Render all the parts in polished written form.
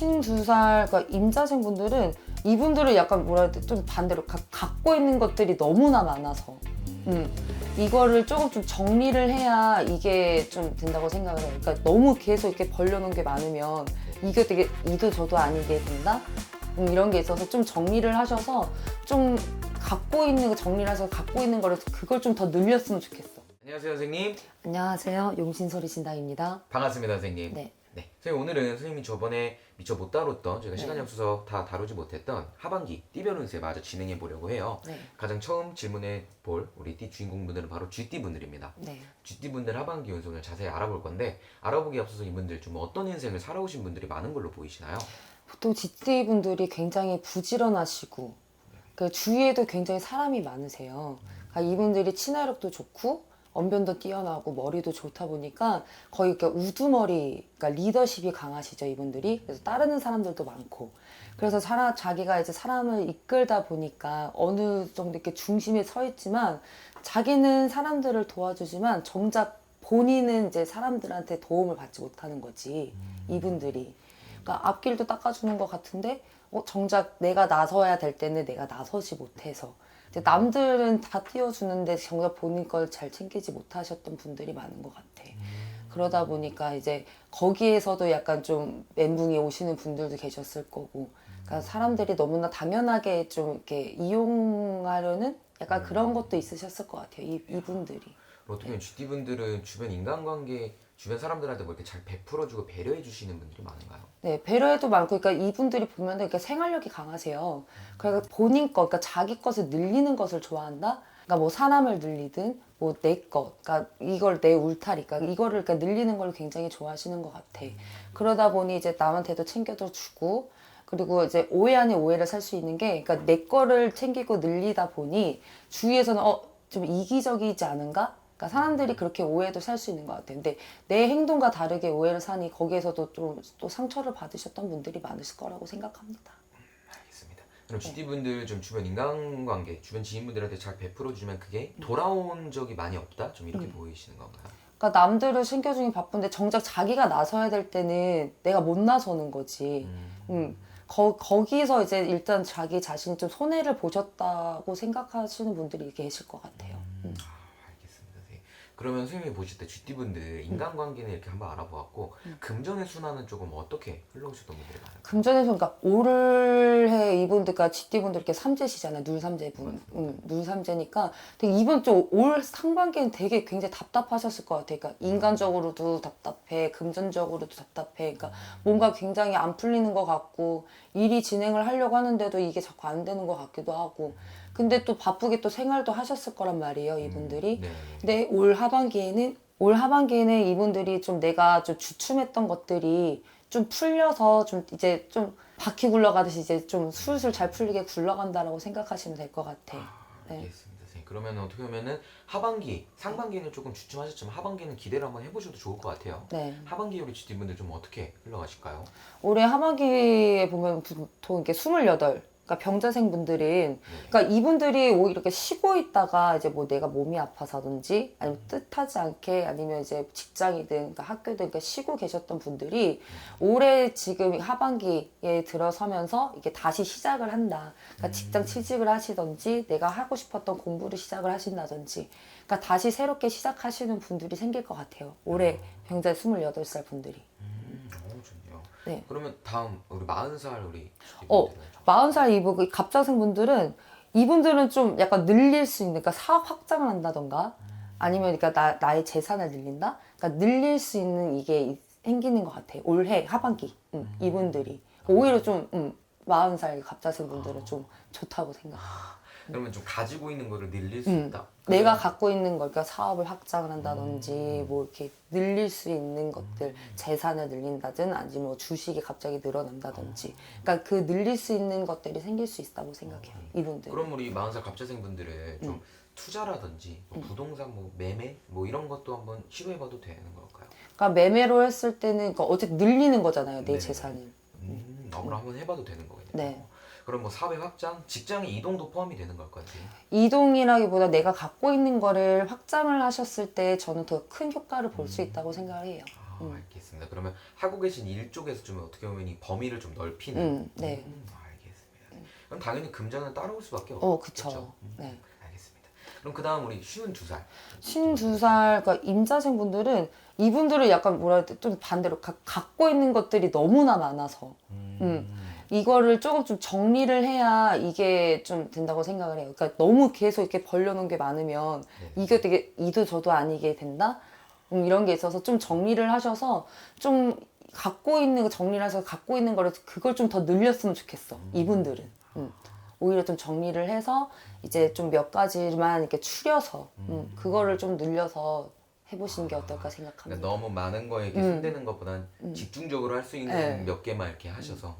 52살, 그러니까 임자생 분들은 이분들은 약간 뭐라 해야 돼? 좀 반대로 갖고 있는 것들이 너무나 많아서 이거를 조금 좀 정리를 해야 이게 좀 된다고 생각을 해요. 그러니까 너무 계속 이렇게 벌려놓은 게 많으면 이게 되게 이도 저도 아니게 된다? 이런 게 있어서 좀 정리를 하셔서 좀 갖고 있는 거 정리를 해서 갖고 있는 거를 그걸 좀 더 늘렸으면 좋겠어. 안녕하세요 선생님. 안녕하세요. 용신소리 신당입니다. 반갑습니다 선생님. 네. 선생님 오늘은 선생님이 저번에 미처 못 다뤘던 저희가 시간이 없어서 다 다루지 못했던 하반기 띠별 운세 마저 진행해 보려고 해요. 네. 가장 처음 질문해 볼 우리 띠 주인공분들은 바로 쥐띠 분들입니다. 네. 쥐띠 분들 하반기 운송을 자세히 알아볼 건데 알아보기 앞서서 이분들 좀 어떤 인생을 살아오신 분들이 많은 걸로 보이시나요? 보통 GT 분들이 굉장히 부지런하시고 그 주위에도 굉장히 사람이 많으세요. 그러니까 이분들이 친화력도 좋고 언변도 뛰어나고 머리도 좋다 보니까 거의 이렇게 우두머리, 그러니까 리더십이 강하시죠, 이분들이. 그래서 따르는 사람들도 많고. 그래서 자기가 이제 사람을 이끌다 보니까 어느 정도 이렇게 중심에 서 있지만 자기는 사람들을 도와주지만 정작 본인은 이제 사람들한테 도움을 받지 못하는 거지, 이분들이. 그러니까 앞길도 닦아주는 것 같은데 정작 내가 나서야 될 때는 내가 나서지 못해서 남들은 다 띄워주는데 정작 본인 걸 잘 챙기지 못하셨던 분들이 많은 것 같아. 그러다 보니까 이제 거기에서도 약간 좀 멘붕이 오시는 분들도 계셨을 거고, 그러니까 사람들이 너무나 당연하게 좀 이렇게 이용하려는 약간 그런 것도 있으셨을 것 같아요. 이분들이. 어떻게 보면 쥐띠 분들은 주변 인간관계 주변 사람들한테 뭐 이렇게 잘 베풀어주고 배려해 주시는 분들이 많은가요? 네, 배려에도 많고, 그러니까 이분들이 보면은 이렇게 생활력이 강하세요. 그러니까 본인 것, 그러니까 자기 것을 늘리는 것을 좋아한다. 그러니까 뭐 사람을 늘리든 뭐 내 것, 그러니까 이걸 내 울타리, 그러니까 이거를 그러니까 늘리는 걸 굉장히 좋아하시는 것 같아. 그러다 보니 이제 남한테도 챙겨도 주고, 그리고 이제 오해 아닌 오해를 살 수 있는 게, 그러니까 내 거를 챙기고 늘리다 보니 주위에서는 좀 이기적이지 않은가? 그러니까 사람들이 그렇게 오해도 살 수 있는 것 같아요. 근데 내 행동과 다르게 오해를 사니 거기에서도 좀 또 상처를 받으셨던 분들이 많으실 거라고 생각합니다. 알겠습니다. 그럼 쥐띠 분들 좀 주변 인간관계, 주변 지인분들한테 잘 베풀어 주면 그게 돌아온 적이 많이 없다? 좀 이렇게 보이시는 건가요? 그러니까 남들을 챙겨주기 바쁜데 정작 자기가 나서야 될 때는 내가 못 나서는 거지. 거기서 이제 일단 자기 자신이 좀 손해를 보셨다고 생각하시는 분들이 계실 것 같아요. 알겠습니다. 선생님. 그러면 선생님이 보실 때 쥐띠 분들 인간관계는 이렇게 한번 알아보았고 금전의 순환은 조금 어떻게 흘러오셨던 분들이 많아요? 금전에서 그러니까 올해 이분들, 그러니까 GT분들 이렇게 삼재시잖아요. 눌삼재분. 눌삼재니까 되게 이분 좀 올 상반기는 되게 굉장히 답답하셨을 것 같아요. 그러니까 인간적으로도 답답해, 금전적으로도 답답해. 그러니까 뭔가 굉장히 안 풀리는 것 같고 일이 진행을 하려고 하는데도 이게 자꾸 안 되는 것 같기도 하고. 근데 또 바쁘게 또 생활도 하셨을 거란 말이에요, 이분들이. 네. 근데 올 하반기에는 이분들이 좀 내가 좀 주춤했던 것들이 좀 풀려서 좀 이제 좀 바퀴 굴러가듯이 이제 좀 술술 잘 풀리게 굴러간다라고 생각하시면 될 것 같아. 네. 알겠습니다. 선생님. 그러면 어떻게 보면은 하반기, 상반기는 조금 주춤하셨지만 하반기는 기대를 한번 해보셔도 좋을 것 같아요. 네. 하반기 우리 쥐띠 분들 좀 어떻게 흘러가실까요? 올해 하반기에 보면 보통 이렇게 28, 그러니까 병자생 분들은, 그러니까 이분들이 오히려 이렇게 쉬고 있다가 이제 뭐 내가 몸이 아파서든지 아니면 뜻하지 않게 아니면 이제 직장이든 그러니까 학교든 그러니까 쉬고 계셨던 분들이 올해 지금 하반기에 들어서면서 이게 다시 시작을 한다. 그러니까 직장 취직을 하시든지 내가 하고 싶었던 공부를 시작을 하신다든지, 그러니까 다시 새롭게 시작하시는 분들이 생길 것 같아요. 올해 병자 28살 분들이. 너무 좋네요. 네. 그러면 다음 우리 40살 우리 쥐띠 어, 분들은 40살 이분, 갑자생 분들은, 이분들은 좀 약간 늘릴 수 있는, 그러니까 사업 확장을 한다던가, 아니면 그러니까 나의 재산을 늘린다? 그러니까 늘릴 수 있는 이게 생기는 것 같아요. 올해 하반기, 이분들이. 오히려 좀, 40살 갑자생 분들은 좀 좋다고 생각해요. 그러면 좀 가지고 있는 거를 늘릴 수 있다. 내가 갖고 있는 걸, 그러니까 사업을 확장을 한다든지, 뭐 이렇게 늘릴 수 있는 것들, 재산을 늘린다든, 아니면 뭐 주식이 갑자기 늘어난다든지, 그러니까 그 늘릴 수 있는 것들이 생길 수 있다고 생각해요, 이분들. 그럼 우리 40살 갑자생 분들은 좀 투자라든지 뭐 부동산 뭐 매매 뭐 이런 것도 한번 시도해봐도 되는 걸까요? 그러니까 매매로 했을 때는, 그러니까 어쨌든 늘리는 거잖아요, 내 네. 재산을. 그럼 한번 해봐도 되는 거겠네요. 네. 그럼 뭐 사회 확장, 직장의 이동도 포함이 되는 걸까요? 이동이라기보다 내가 갖고 있는 거를 확장을 하셨을 때 저는 더 큰 효과를 볼 수 있다고 생각을 해요. 알겠습니다. 그러면 하고 계신 일 쪽에서 좀 어떻게 보면 이 범위를 좀 넓히는. 네. 알겠습니다. 그럼 당연히 금전은 따라올 수밖에 없죠. 그쵸. 네. 알겠습니다. 그럼 그 다음 우리 52살. 52살, 그러니까 임자생 분들은 이분들은 약간 뭐라 해야 돼? 좀 반대로 갖고 있는 것들이 너무나 많아서 이거를 조금 좀 정리를 해야 이게 좀 된다고 생각을 해요. 그러니까 너무 계속 이렇게 벌려놓은 게 많으면 이게 되게 이도 저도 아니게 된다? 이런 게 있어서 좀 정리를 하셔서 좀 갖고 있는 거 정리를 해서 갖고 있는 거를 그걸 좀 더 늘렸으면 좋겠어. 이분들은. 오히려 좀 정리를 해서 이제 좀 몇 가지만 이렇게 추려서 그거를 좀 늘려서 해보시는 게 어떨까 생각합니다. 그러니까 너무 많은 거에 이렇게 손대는 것보단 집중적으로 할 수 있는 네. 몇 개만 이렇게 하셔서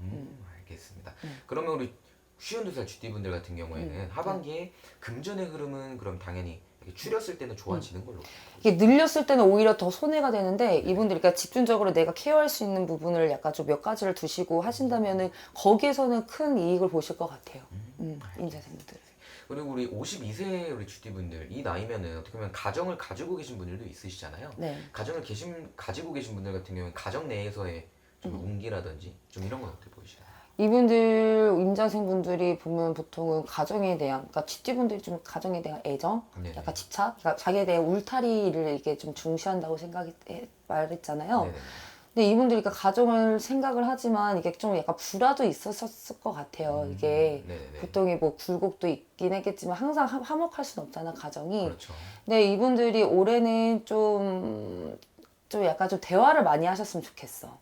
알겠습니다. 그러면 우리 52살 GD분들 같은 경우에는 하반기에 금전의 흐름은 그럼 당연히 이렇게 추렸을 때는 좋아지는 걸로. 이게 늘렸을 때는 오히려 더 손해가 되는데 이분들이 그러니까 집중적으로 내가 케어할 수 있는 부분을 약간 좀 몇 가지를 두시고 하신다면은 거기에서는 큰 이익을 보실 것 같아요. 임자생분들. 그리고 우리 52세 우리 GD분들 이 나이면은 어떻게 보면 가정을 가지고 계신 분들도 있으시잖아요. 네. 가정을 가지고 계신 분들 같은 경우는 가정 내에서의 좀 운기라든지 좀 이런 건 어떻게 보이시나요? 이분들 임자생분들이 보면 보통은 가정에 대한 그러니까 GD분들이 좀 가정에 대한 애정, 네네. 약간 집착, 그러니까 자기에 대한 울타리를 이렇게 좀 중시한다고 말했잖아요. 네네. 근데 이분들이 그러니까 가정을 생각을 하지만 이게 좀 약간 불화도 있었을 것 같아요. 이게 네네네. 보통이 뭐 굴곡도 있긴 했겠지만 항상 화목할 수는 없잖아 가정이. 그렇죠. 근데 이분들이 올해는 좀 약간 좀 대화를 많이 하셨으면 좋겠어.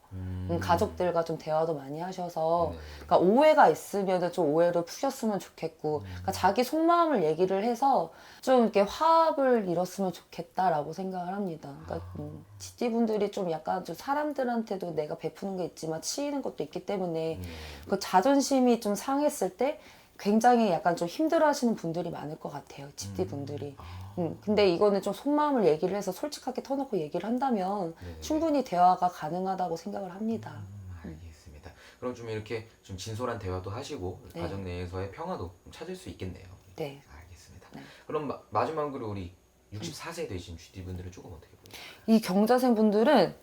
가족들과 좀 대화도 많이 하셔서 네. 그러니까 오해가 있으면 좀 오해를 푸셨으면 좋겠고 그러니까 자기 속마음을 얘기를 해서 좀 이렇게 화합을 이뤘으면 좋겠다라고 생각을 합니다. 그러니까 지지분들이 좀 약간 좀 사람들한테도 내가 베푸는 게 있지만 치이는 것도 있기 때문에 그 자존심이 좀 상했을 때 굉장히 약간 좀 힘들어하시는 분들이 많을 것 같아요. 지지분들이. 근데 이거는 좀 속마음을 얘기를 해서 솔직하게 터놓고 얘기를 한다면 네네. 충분히 대화가 가능하다고 생각을 합니다. 알겠습니다. 그럼 좀 이렇게 좀 진솔한 대화도 하시고 네. 가정 내에서의 평화도 좀 찾을 수 있겠네요. 네. 알겠습니다. 네. 그럼 마지막으로 우리 64세 되신 GD분들은 조금 어떻게 보세요? 이 경자생 분들은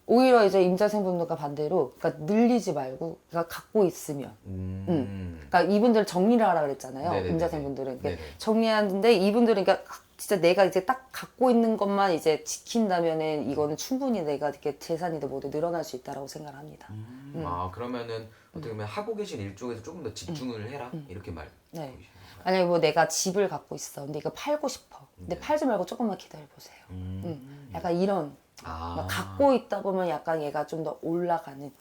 오히려 이제 임자생 분들과 반대로 그러니까 늘리지 말고 그러니까 갖고 있으면 그러니까 이분들 정리를 하라 그랬잖아요. 네네네네. 임자생 분들은 네네. 정리하는데 이분들은 그러니까 진짜 내가 이제 딱 갖고 있는 것만 이제 지킨다면은 이거는 충분히 내가 이렇게 재산이도 모두 늘어날 수 있다라고 생각을 합니다. 아 그러면은 어떻게 보면 하고 계신 일 쪽에서 조금 더 집중을 해라 이렇게 말 네. 보이시는 건가요? 만약에 뭐 내가 집을 갖고 있어. 근데 이거 팔고 싶어. 근데 팔지 말고 조금만 기다려 보세요. 약간 이런 막 갖고 있다 보면 약간 얘가 좀 더 올라가는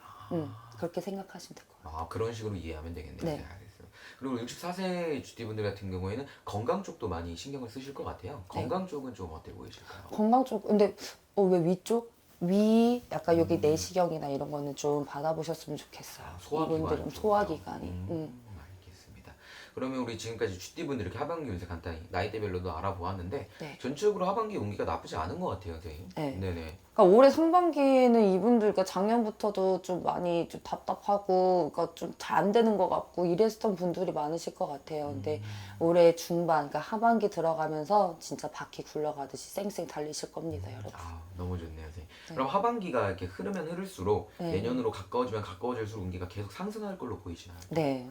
그렇게 생각하시면 될 것 같아요. 그런 식으로 이해하면 되겠네요. 네. 네, 알겠습니다. 그리고 64세 GD분들 같은 경우에는 건강 쪽도 많이 신경을 쓰실 것 같아요. 건강 쪽은 좀 어때 보이실까요? 건강 쪽 근데 왜 위쪽? 위 약간 여기 내시경이나 이런 거는 좀 받아보셨으면 좋겠어요. 소화기관 이분들은 쪽이요? 소화기관이. 알겠습니다. 그러면 우리 지금까지 GD분들 이렇게 하반기 운세 간단히 나이대별로도 알아보았는데 네. 전체적으로 하반기 운기가 나쁘지 않은 것 같아요, 선생님. 네. 네네. 그러니까 올해 상반기에는 이분들 그러니까 작년부터도 좀 많이 좀 답답하고 그러니까 좀 잘 안 되는 것 같고 이랬던 분들이 많으실 것 같아요. 근데 올해 중반 그러니까 하반기 들어가면서 진짜 바퀴 굴러가듯이 쌩쌩 달리실 겁니다, 여러분. 너무 좋네요, 선생님. 그럼 하반기가 이렇게 흐르면 흐를수록 네. 내년으로 가까워지면 가까워질수록 운기가 계속 상승할 걸로 보이시나요? 네.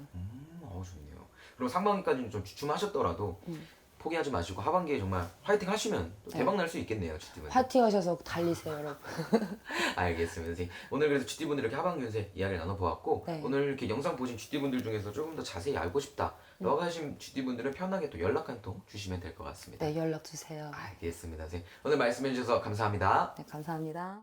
좋네요. 그럼 상반기까지는 좀 주춤하셨더라도 포기하지 마시고 하반기에 정말 화이팅 하시면 또 대박 날 수 있겠네요, GD분들. 파이팅 하셔서 달리세요, 여러분. 알겠습니다, 선생님. 오늘 그래서 GD분들 이렇게 하반기 운세 이야기를 나눠보았고 네. 오늘 이렇게 영상 보신 GD분들 중에서 조금 더 자세히 알고 싶다 라고 하신 GD분들은 편하게 또 연락 한 통 주시면 될 것 같습니다. 네, 연락 주세요. 알겠습니다, 선생님. 오늘 말씀해 주셔서 감사합니다. 네, 감사합니다.